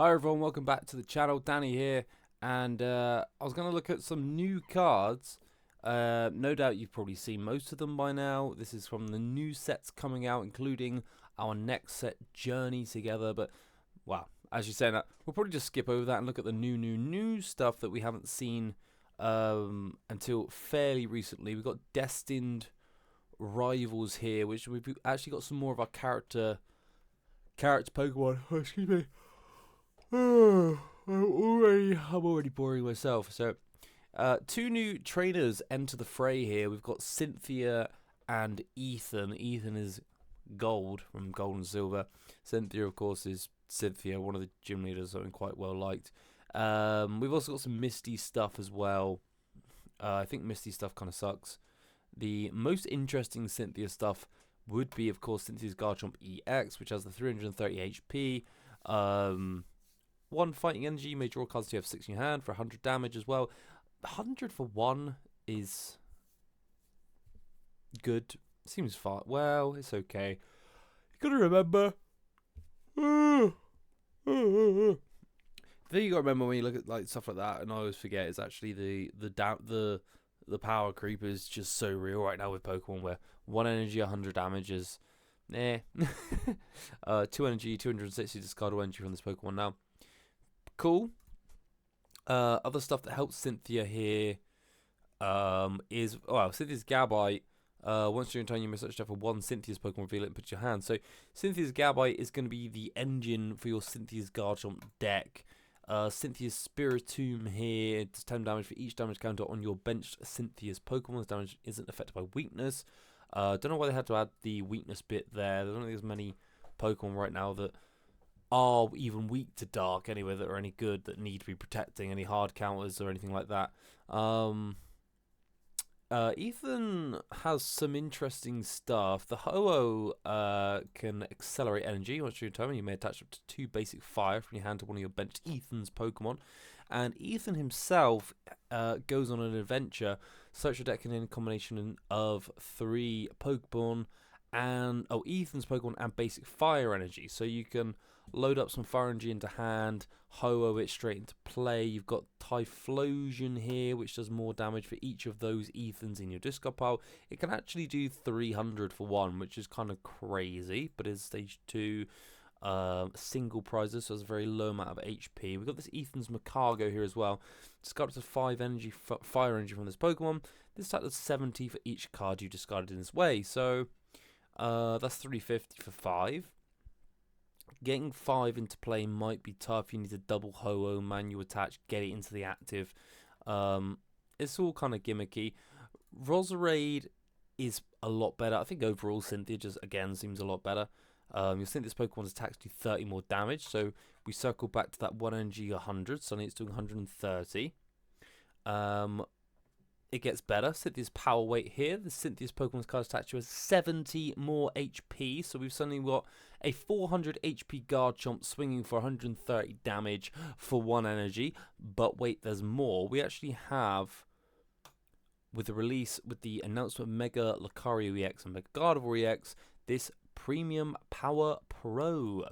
Hi everyone, welcome back to the channel. Danny here, and I was going to look at some new cards. No doubt you've probably seen most of them by now. This is from the new sets coming out, including our next set, Journey Together. But, well, as you're saying that, we'll probably just skip over that and look at the new stuff that we haven't seen until fairly recently. We've got Destined Rivals here, which we've actually got some more of our character Pokemon. Oh, excuse me. I'm already boring myself. So, two new trainers enter the fray here. We've got Cynthia and Ethan. Ethan is Gold from Gold and Silver. Cynthia, of course, is Cynthia, one of the gym leaders, something quite well liked. We've also got some Misty stuff as well. I think Misty stuff kind of sucks. The most interesting Cynthia stuff would be, of course, Cynthia's Garchomp EX, which has the 330 HP. 1 fighting energy, you may draw cards to you have 6 in your hand for 100 damage as well. 100 for 1 is good. Seems far. Well, it's okay. You gotta remember. The thing you gotta remember when you look at like stuff like that, and I always forget, is actually the power creep is just so real right now with Pokemon, where 1 energy, 100 damage is, 2 energy, 260 discardable energy from this Pokemon now. Cool. Other stuff that helps Cynthia here is, Cynthia's Gabite. Once during turn, you may search for 1 Cynthia's Pokemon, reveal it, and put it in your hand. So Cynthia's Gabite is going to be the engine for your Cynthia's Garchomp deck. Cynthia's Spiritomb here does 10 damage for each damage counter on your benched Cynthia's Pokemon. This damage isn't affected by weakness. Don't know why they had to add the weakness bit there. I don't think there's many Pokemon right now that are even weak to dark anyway, that are any good, that need to be protecting any hard counters or anything like that. Ethan has some interesting stuff. The Ho-Oh can accelerate energy. Once you're determined, you may attach up to 2 basic fire from your hand to one of your benched Ethan's Pokemon. And Ethan himself goes on an adventure. Search your deck in a combination of 3 Pokemon and Ethan's Pokemon and basic fire energy. So you can load up some fire energy into hand, Ho-Oh it straight into play. You've got Typhlosion here, which does more damage for each of those Ethans in your discard pile. It can actually do 300 for 1, which is kind of crazy, but it's stage 2 single prizes, so it's a very low amount of HP. We've got this Ethan's Macargo here as well. Discard up to 5 energy, fire energy from this Pokemon. This type does 70 for each card you discarded in this way, so that's 350 for 5. Getting 5 into play might be tough. You need to double Ho-Oh, manual attach, get it into the active. It's all kind of gimmicky. Roserade is a lot better. I think overall Cynthia just, again, seems a lot better. You'll think this Pokemon's attacks do 30 more damage, so we circle back to that 1 energy 100, suddenly it's doing 130. It gets better. Cynthia's Power Weight here. The Cynthia's Pokemon's card attached to has 70 more HP. So we've suddenly got a 400 HP Garchomp swinging for 130 damage for 1 energy. But wait, there's more. We actually have, with the announcement of Mega Lucario EX and Mega Gardevoir EX, this Premium Power Pro.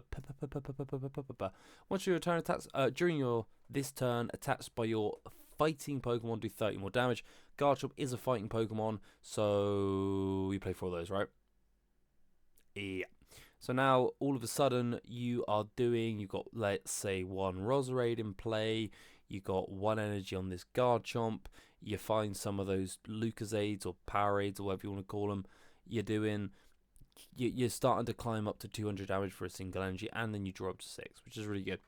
Once your turn attacks, during this turn, attacks by your fighting Pokemon do 30 more damage. Garchomp is a fighting Pokemon, so we play 4 of those, right? Yeah. So now, all of a sudden, you've got, let's say, 1 Roserade in play, you got 1 energy on this Garchomp, you find some of those Lucasades or Powerades or whatever you want to call them, you're starting to climb up to 200 damage for a single energy, and then you draw up to 6, which is really good.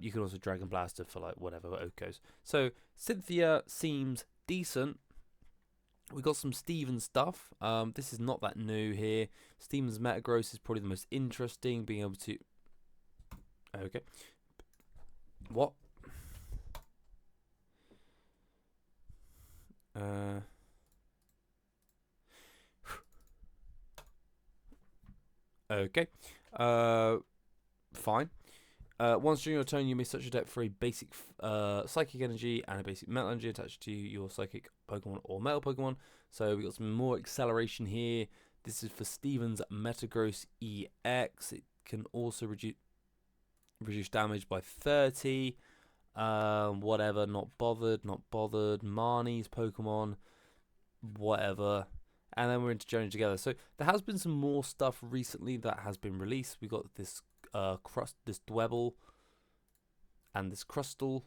You can also Dragon Blaster for like whatever Okos. So Cynthia seems decent. We got some Steven stuff. This is not that new here. Steven's Metagross is probably the most interesting. Being able to. Okay. What? Okay. Fine. Once during your turn, you may search your deck for a basic Psychic Energy and a basic Metal Energy attached to your Psychic Pokemon or Metal Pokemon. So we got some more acceleration here. This is for Steven's Metagross EX. It can also reduce. Reduce damage by 30. Whatever, not bothered. Marnie's Pokemon, whatever. And then we're into Journey Together. So there has been some more stuff recently that has been released. We got this this Dwebble, and this Crustle,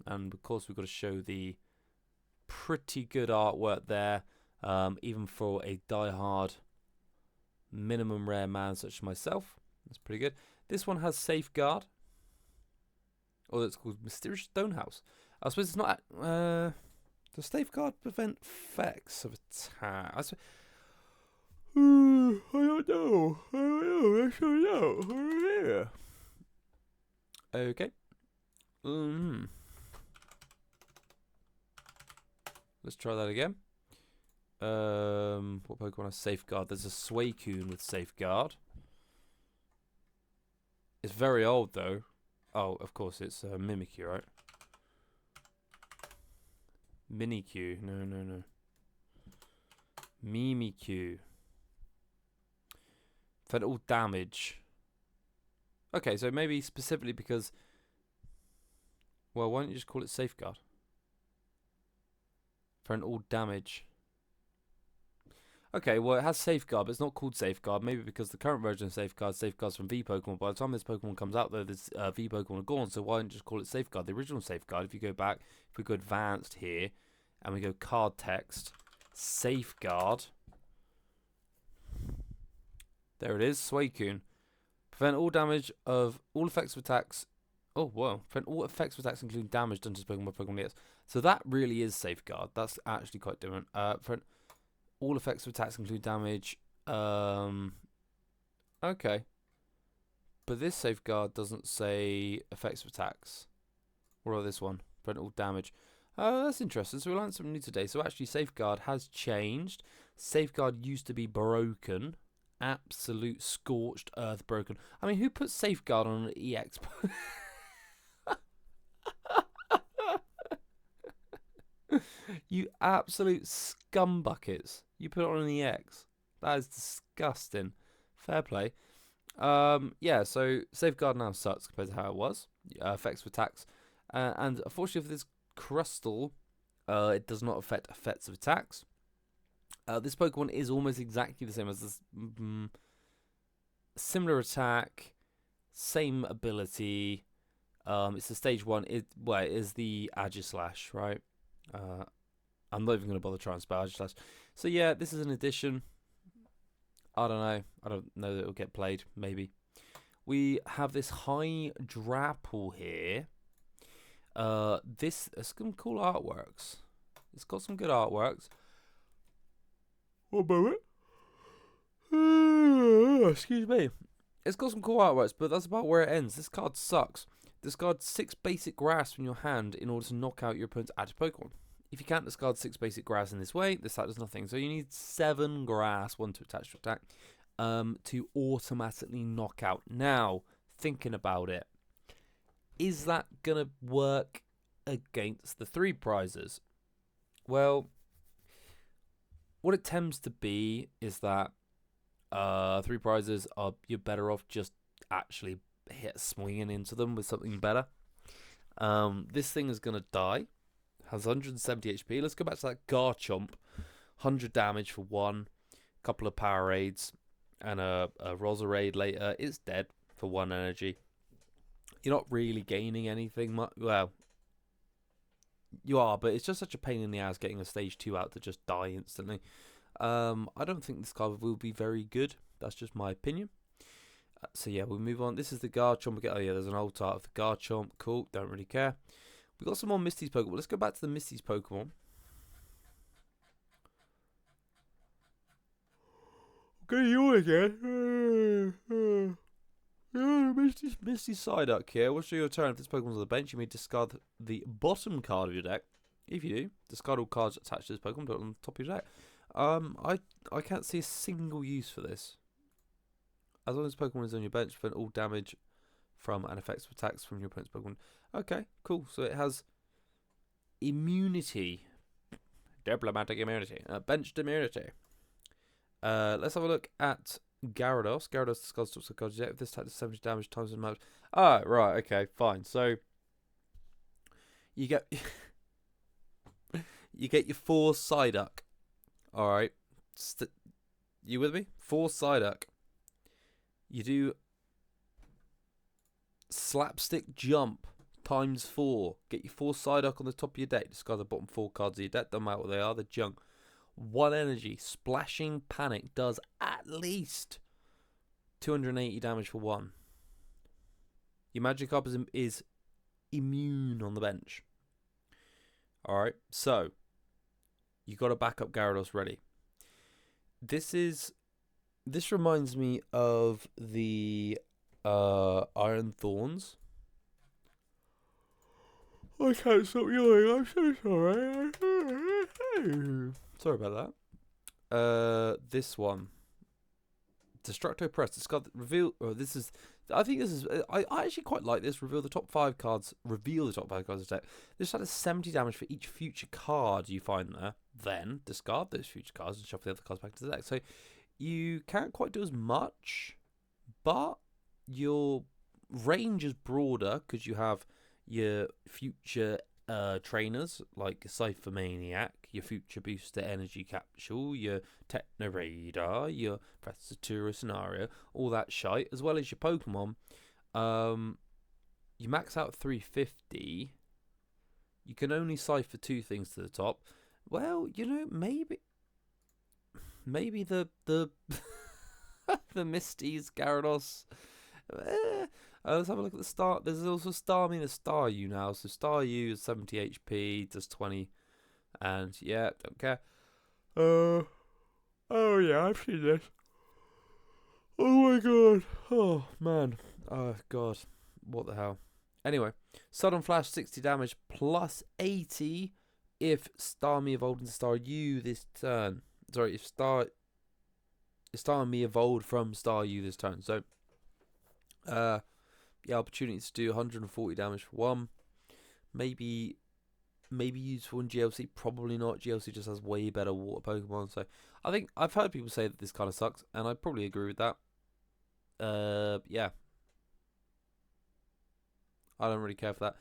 and of course we've got to show the pretty good artwork there, even for a die-hard minimum rare man such as myself. That's pretty good. This one has Safeguard. Oh, it's called Mysterious Stonehouse. I suppose it's not. Does Safeguard prevent effects of attack? I don't know. I don't know. Okay. Let's try that again. What Pokemon has Safeguard? There's a Suicune with Safeguard. It's very old though. Oh, of course, it's Mimikyu, right? Minikyu. No. Mimikyu. Fed all damage. Okay, so maybe specifically because... Well, why don't you just call it Safeguard? For an all damage. Okay, well, it has Safeguard, but it's not called Safeguard. Maybe because the current version of Safeguard safeguards from V Pokemon. By the time this Pokemon comes out, though, this V Pokemon are gone. So why don't you just call it Safeguard? The original Safeguard, if you go back, if we go Advanced here, and we go Card Text, Safeguard. There it is, Suicune. Prevent all damage of all effects of attacks. Oh, wow. Prevent all effects of attacks, including damage done to this Pokemon by Pokemon EX. So that really is Safeguard. That's actually quite different. Prevent all effects of attacks include damage. Okay. But this Safeguard doesn't say effects of attacks. What about this one? Prevent all damage. Oh, that's interesting. So we learned something new today. So actually Safeguard has changed. Safeguard used to be broken. Absolute scorched earth broken. I mean, who put Safeguard on an EX? You absolute scumbuckets. You put it on an EX. That is disgusting. Fair play. Yeah, so Safeguard now sucks compared to how it was. Effects for attacks. And unfortunately for this Crustle, it does not affect effects of attacks. This Pokemon is almost exactly the same as this. Similar attack, same ability. It's the stage 1. It is the Agislash, right? I'm not even going to bother trying to spell Agislash. So yeah, this is an addition. I don't know. I don't know that it'll get played. Maybe. We have this High Drapple here. It's some cool artworks. It's got some good artworks. One moment. Excuse me. It's got some cool artworks, but that's about where it ends. This card sucks. Discard 6 basic grass from your hand in order to knock out your opponent's active Pokemon. If you can't discard 6 basic grass in this way, this attack does nothing. So you need 7 grass, 1 to attach to attack, to automatically knock out. Now, thinking about it, is that going to work against the 3 prizes? Well, what it tends to be is that 3 prizes are you're better off just actually swinging into them with something better. This thing is going to die. Has 170 HP. Let's go back to that Garchomp. 100 damage for 1. Couple of Power Raids. And a Roserade later. It's dead for 1 energy. You're not really gaining anything much. Well, you are, but it's just such a pain in the ass getting a stage 2 out to just die instantly. I don't think this card will be very good. That's just my opinion. So yeah, we'll move on. This is the Garchomp. Oh yeah, there's an old art of the Garchomp. Cool, don't really care. We've got some more Misty's Pokemon. Let's go back to the Misty's Pokemon. Okay, you again. Misty Psyduck here. What's your turn? If this Pokemon's on the bench, you may discard the bottom card of your deck. If you do, discard all cards attached to this Pokemon, put it on the top of your deck. I can't see a single use for this. As long as Pokemon is on your bench, prevent all damage from and effects of attacks from your opponent's Pokemon. Okay, cool. So it has immunity. Diplomatic immunity. Benched immunity. Let's have a look at Gyarados. Gyarados discards top card deck. If this attack does 70 damage times the amount. Ah, right, okay, fine. So you get you get your 4 Psyduck. Alright. You with me? 4 Psyduck. You do Slapstick Jump times 4. Get your 4 Psyduck on the top of your deck. Discard the bottom 4 cards of your deck. Don't matter what they are, they're junk. 1 energy. Splashing Panic does at least 280 damage for 1. Your Magikarp is immune on the bench. Alright, so you got a backup Gyarados ready. This reminds me of the Iron Thorns. I can't stop yawning. I'm so sorry. Sorry about that. This one, Destructo Press. Discard reveal. Oh, this is. I think this is. I actually quite like this. Reveal the top 5 cards. Reveal the top 5 cards of the deck. This does 70 damage for each future card you find there. Then discard those future cards and shuffle the other cards back into the deck. So you can't quite do as much, but your range is broader because you have your future trainers like Cypher Maniac, your Future Booster Energy Capsule, your Techno Radar, your Professor Scenario, all that shite, as well as your Pokemon. You max out 350. You can only cipher 2 things to the top. Well, you know, maybe the the Misty's Gyarados. Let's have a look at the start. There's also Starmie and a Staryu now. So Staryu is 70 HP, does 20, and yeah, don't care. Oh yeah, I've seen this. Oh my god. Oh man. Oh god. What the hell? Anyway, Sudden Flash 60 damage plus 80 if Starmie evolved into Staryu this turn. Sorry, if Starmie evolved from Staryu this turn. So the opportunity to do 140 damage for 1. Maybe useful in GLC, probably not. GLC just has way better water Pokemon. So I think I've heard people say that this kind of sucks, and I probably agree with that. Yeah. I don't really care for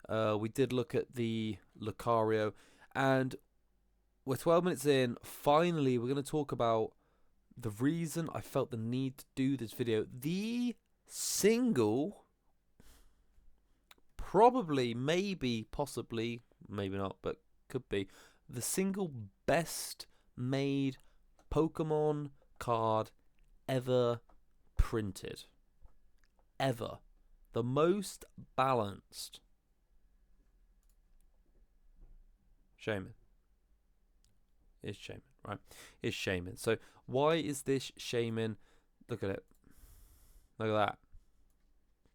that. We did look at the Lucario, and we're 12 minutes in. Finally, we're going to talk about the reason I felt the need to do this video. The single, probably, maybe, possibly, maybe not, but could be, the single best made Pokemon card ever printed. Ever. The most balanced. Shaman. It's Shaman, right? It's Shaman. So why is this Shaman? Look at it. Look at that.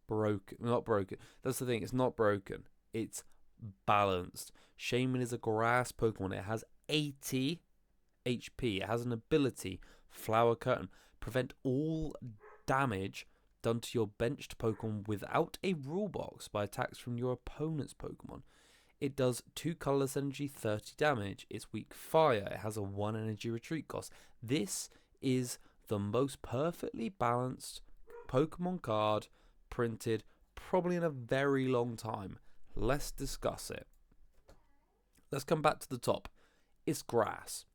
Broken. Not broken. That's the thing. It's not broken. It's balanced. Shaman is a grass Pokemon. It has 80 HP. It has an ability, Flower Curtain. Prevent all damage done to your benched Pokemon without a rule box by attacks from your opponent's Pokemon. It does 2 colorless energy, 30 damage. It's weak fire. It has a 1 energy retreat cost. This is the most perfectly balanced Pokemon card printed probably in a very long time. Let's discuss it. Let's come back to the top. It's grass.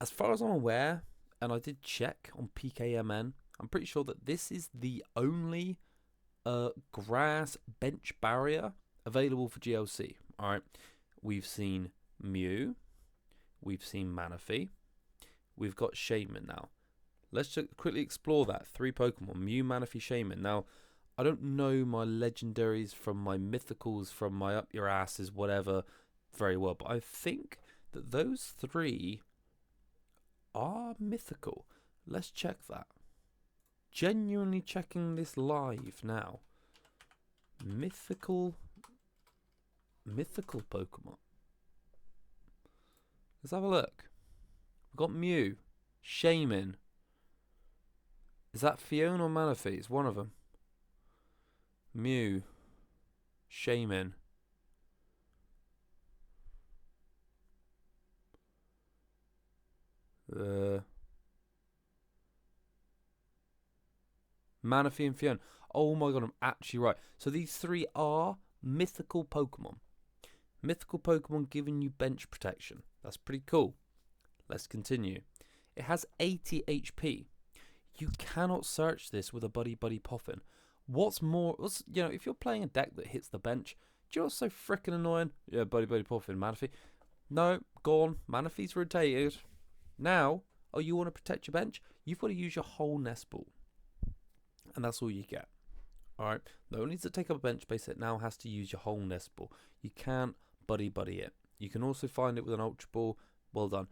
As far as I'm aware, and I did check on PKMN, I'm pretty sure that this is the only grass bench barrier available for GLC. Alright, we've seen Mew, we've seen Manaphy, we've got Shaman now. Let's just quickly explore that. 3 Pokemon, Mew, Manaphy, Shaman. Now, I don't know my legendaries from my mythicals, from my up your asses, whatever, very well, but I think that those 3 are mythical. Let's check that. Genuinely checking this live now. Mythical Pokemon. Let's have a look. We've got Mew, Shaman. Is that Fiona or Manaphy? It's one of them. Mew, Shaman. Manaphy and Fion. Oh my god, I'm actually right. So these 3 are mythical Pokemon. Mythical Pokemon giving you bench protection. That's pretty cool. Let's continue. It has 80 HP. You cannot search this with a Buddy Poffin. What's if you're playing a deck that hits the bench, do you know what's so freaking annoying? Yeah, Buddy Poffin, Manaphy. No, gone. Manaphy's rotated. Now, you want to protect your bench? You've got to use your whole nest ball. And that's all you get. Alright, not only does it take up a bench space, it now has to use your whole nest ball. You can't buddy it. You can also find it with an ultra ball. Well done.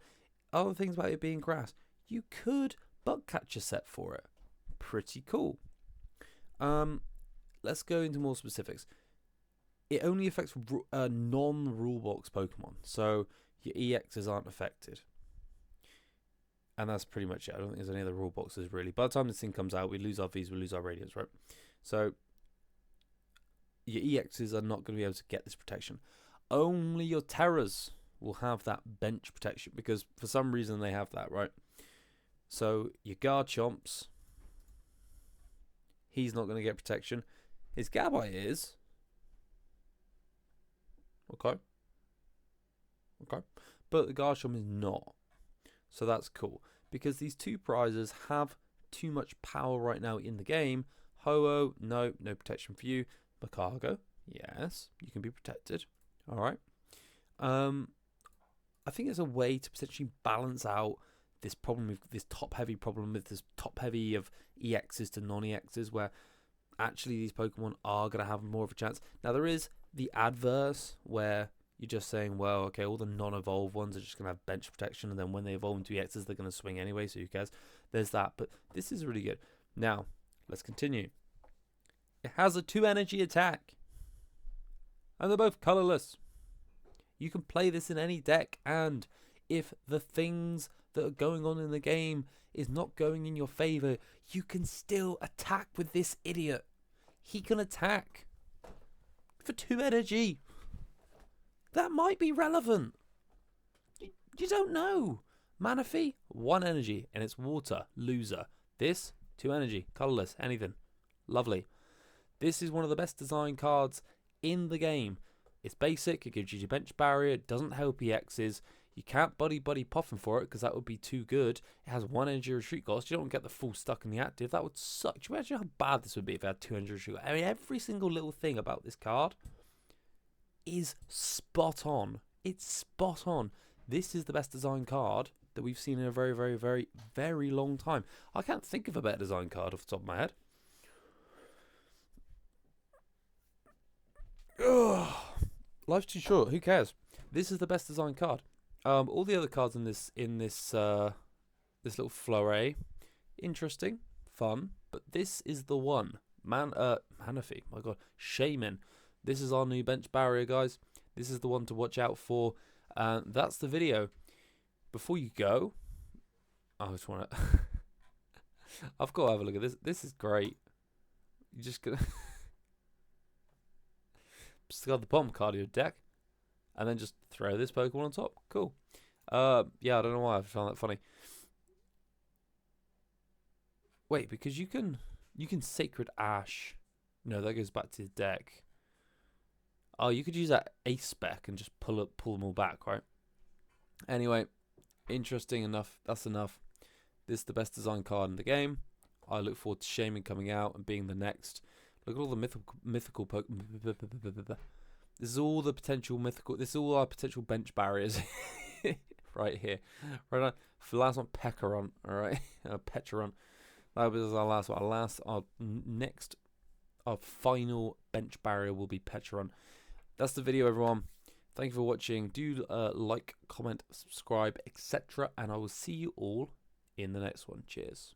Other things about it being grass. You could bug catcher set for it. Pretty cool. Let's go into more specifics. It only affects non-rulebox Pokemon. So your EXs aren't affected. And that's pretty much it. I don't think there's any other rule boxes really. By the time this thing comes out, we lose our Vs, we lose our Radiants, right? So your EXs are not going to be able to get this protection. Only your Terras will have that bench protection because for some reason they have that, right? So your Garchomps, he's not going to get protection. His Gabite is. Okay. But the Garchomp is not. So that's cool. Because these 2 prizes have too much power right now in the game. Ho-Oh, no protection for you. Macargo, yes, you can be protected. Alright. I think there's a way to potentially balance out this problem with this top-heavy problem with this top-heavy of EXs to non-EXs where actually these Pokemon are going to have more of a chance. Now there is the adverse where you're just saying, well, okay, all the non-evolved ones are just going to have bench protection, and then when they evolve into EXs, they're going to swing anyway, so who cares? There's that, but this is really good. Now, let's continue. It has a 2-energy attack, and they're both colorless. You can play this in any deck, and if the things that are going on in the game is not going in your favor, you can still attack with this idiot. He can attack for 2 energy. That might be relevant. You don't know. Manaphy, 1 energy, and it's water. Loser. This, 2 energy. Colorless. Anything. Lovely. This is one of the best design cards in the game. It's basic. It gives you your bench barrier. It doesn't help EXs. You can't buddy Poffin for it because that would be too good. It has 1 energy retreat cost. You don't get the full stuck in the active. That would suck. Do you imagine how bad this would be if it had 200 retreat cost? I mean, every single little thing about this card is spot on. It's spot on. This is the best design card that we've seen in a very, very, very, very long time. I can't think of a better design card off the top of my head. Ugh. Life's too short. Who cares? This is the best design card. All the other cards in this little flurry, interesting, fun, but this is the one. Manaphy. My God, Shaman. This is our new bench barrier, guys. This is the one to watch out for. That's the video. Before you go, I just want to... I've got to have a look at this. This is great. You're just going to... discard the bottom card of your deck, and then just throw this Pokemon on top. Cool. Yeah, I don't know why I found that funny. Wait, because you can Sacred Ash. No, that goes back to the deck. Oh, you could use that Ace spec and just pull them all back, right? Anyway, interesting enough. That's enough. This is the best design card in the game. I look forward to Shaman coming out and being the next. Look at all the mythical Pokemon. This is all the potential mythical. This is all our potential bench barriers right here. Right on. For the last one, Pecharon. All right, Pecharon. That was our last one. Our final bench barrier will be Pecharon. That's the video, everyone. Thank you for watching. Do like, comment, subscribe, etc. And I will see you all in the next one. Cheers.